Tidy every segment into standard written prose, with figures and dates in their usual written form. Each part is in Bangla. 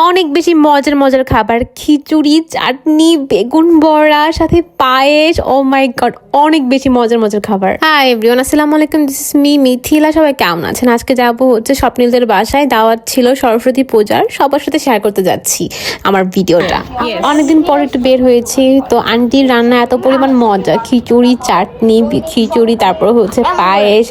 অনেক বেশি মজার মজার খাবার, খিচুড়ি, চাটনি, বেগুন বড়া, সাথে পায়েস। ও মাই গড, অনেক বেশি মজার মজার খাবার। হাই এভরিওয়ান, আসসালামু আলাইকুম, দিস ইজ মি মিথিলা। সবাই কেমন আছেন? আজকে যাবো হচ্ছে স্বপ্নীলদের বাসায়, দাওয়াত ছিল সরস্বতী পূজার। সবার সাথে শেয়ার করতে যাচ্ছি আমার ভিডিওটা। অনেকদিন পর একটু বের হয়েছি, তো আন্টির রান্না এত পরিমাণ মজা, খিচুড়ি, চাটনি, খিচুড়ি, তারপর হচ্ছে পায়েস,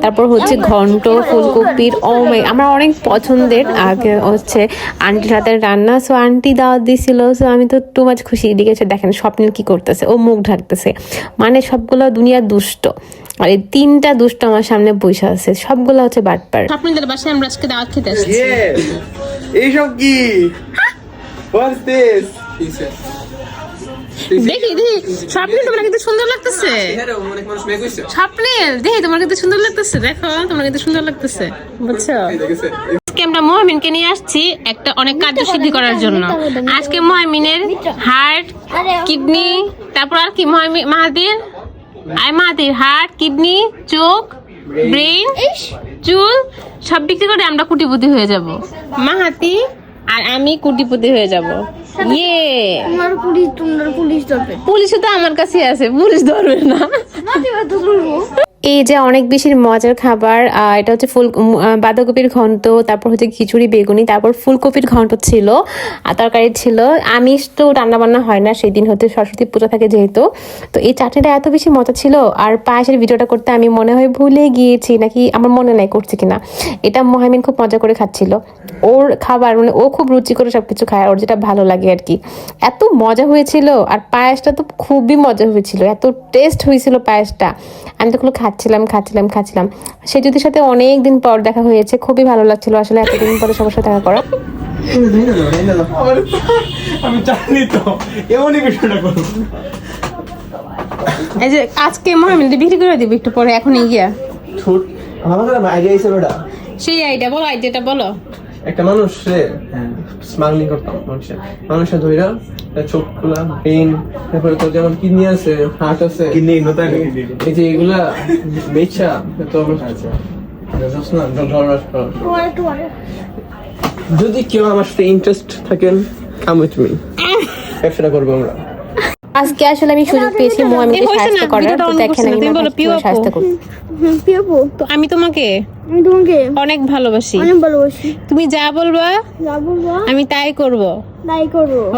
তারপর হচ্ছে ঘন্ট, ফুলকপির। ও মাই, আমার অনেক পছন্দের আগে হচ্ছে আন্টির হাতের রান্না। সো আন্টি দাওয়াত দিছিল, সো আমি তো টু মাছ খুশি। এদিকে দেখেন স্বপ্নিল কি করতেছে, ও মুখ ঢাকতেছে, মানে সবগুলো দুনিয়ার দুষ্ট। আর এই তিনটা দুষ্ট আমার সামনে বসে আছে, সবগুলো হচ্ছে বাটপার। স্বপ্নিলদের বাসায় আমরা আজকে দাওয়াত খেতে আসছি। এইসব কি? What's this? দেখি স্বপ্নিল, তোমার কিন্তু সুন্দর লাগতেছে। স্বপ্নিল, দেখি তোমার কিন্তু সুন্দর লাগতেছে। দেখো তোমার কিন্তু সুন্দর লাগতেছে, বুঝছো? আজকে আমরা মুহামিনকে নিয়ে আসছি একটা অনেক কার্য সিদ্ধি করার জন্য। আজকে মুহামিনের হার্ট, কিডনি, তারপর আর কি মাহাদির হার্ট, কিডনি, চোখ, ব্রেন, চুল সব বিক্রি করে আমরা কোটিপতি হয়ে যাব। মাহাতি আর আমি কোটিপতি হয়ে যাব। ইয়ে, তোমার পুলিশ ধরবে। পুলিশও তো আমার কাছে আছে, পুলিশ ধরবে না। এই যে অনেক বেশি মজার খাবার, এটা হচ্ছে বাঁধাকপির ঘন্ট, তারপর হচ্ছে খিচুড়ি, বেগুনি, তারপর ফুলকপির ঘন্ট ছিল, আর তরকারি ছিল। আমিষ তো রান্না বান্না হয় না, সেই দিন হচ্ছে সরস্বতী পূজা থাকে যেহেতু। তো এই চাটনিটা এত বেশি মজা ছিল। আর পায়েসের ভিডিওটা করতে আমি মনে হয় ভুলে গিয়েছি, নাকি আমার মনে নাই করছি কিনা। এটা মুহামিন খুব মজা করে খাচ্ছিল। ওর খাবার মানে ও খুব রুচি করে সবকিছু খায়, ওর যেটা ভালো লাগে আর কি। এত মজা হয়েছিল, আর পায়েসটা তো খুবই মজা হয়েছিল, এত টেস্ট হয়েছিল পায়েসটা। আমি তো খাচ্ছিলাম। সে যদির সাথে অনেক দিন পর দেখা হয়েছে, খুবই ভালো লাগছিল আসলে এতদিন পরে সবার সাথে দেখা করা। আমি জানি তো এমনই বিষয়টা করবো। এই যে আজকে মুহামিন বিক্রি করে দিবি একটু পরে, এখনই গিয়া। ছোট আমাদের আইডিয়া হিসেবে এটা সেই আইডিয়া বলো, আইডিয়াটা বলো। একটা মানুষ স্মাগলিং করতাম, মানুষের ধইরা চোখ খোলা, ব্রেন, তারপরে তো যেমন কিডনি আছে, হার্ট আছে, কিডনি এই যে এগুলা বেচা তো অবস্থা। যদি কেউ আমার সাথে ইন্টারেস্ট থাকেন, কাম উইথ মি, ব্যবসাটা করবো আমরা। আজকে আসলে আমি সুযোগ পেয়েছি মুহামিনকে সাহায্য করার, তো দেখেন আমি সাহায্য করব। তো আমি তোমাকে অনেক ভালোবাসি। তুমি যা বলবা আমি তাই করব।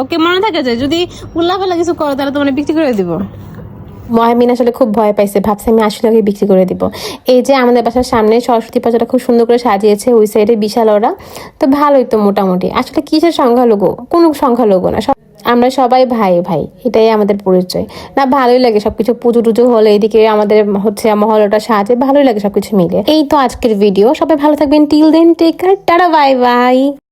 ওকে, মনে থাকে যে যদি উল্লাফালা কিছু করো তাহলে তোমার বিক্রি করে দিব। মুহামিন আসলে খুব ভয় পাইছে, ভাবছে আমি আসলে ওকে বিক্রি করে দিব। এই যে আমাদের বাসার সামনে সরস্বতী পূজাটা খুব সুন্দর করে সাজিয়েছে, ওই সাইডে বিশাল ওরা। তো ভালোই তো মোটামুটি। আসলে কিসের সংখ্যালঘু, কোনো সংখ্যালঘু না, আমরা সবাই ভাই ভাই, এটাই আমাদের পরিচয়। না ভালোই লাগে সবকিছু, পুজো টুজো হলে এদিকে আমাদের হচ্ছে মহলটা সাজে, ভালোই লাগে সবকিছু মিলে। এই তো আজকের ভিডিও, সবাই ভালো থাকবেন। Till then, take care, tata, bye by.